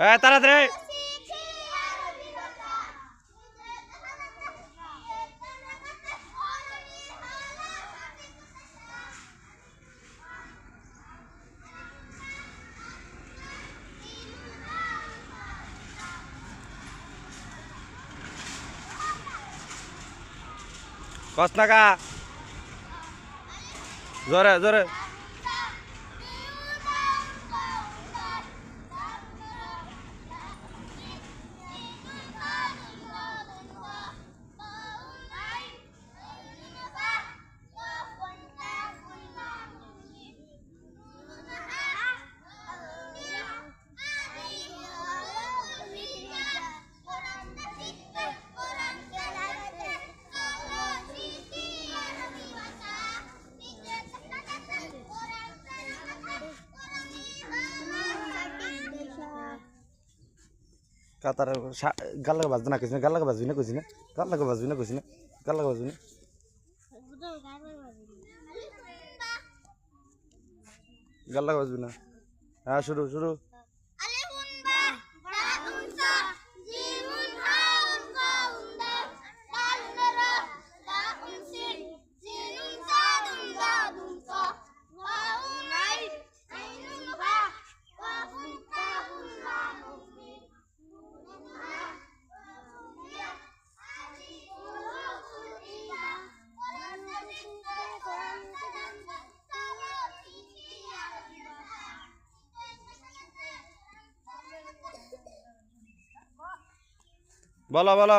তাড়াতাড়ি কসনাকা জোরে জোরে কাতার গাল লাগা বাজবে না কইছ না গাল লাগা বাজবি না কইছ না গাল লাগা বাজবি না কইছ না গাল লাগা বাজবি না গাল লাগা বাজবি না হ্যাঁ শুরু শুরু বলো বলো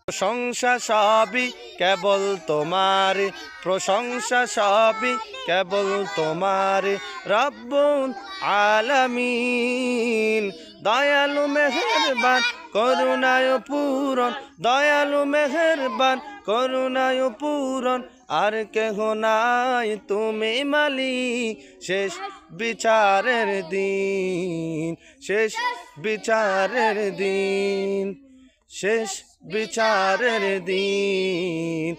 প্রশংসা সবই কেবল তোমার প্রশংসা সবই কেবল তোমার রব্বুল আলামিন দয়ালু মেহেরবান করুণায় পূরণ দয়ালু মেহেরবান করুণায় পূরণ আর কেহ নাই তুমি মালিক শেষ বিচারের দিন শেষ বিচারের দিন শেষ বিচারের দিন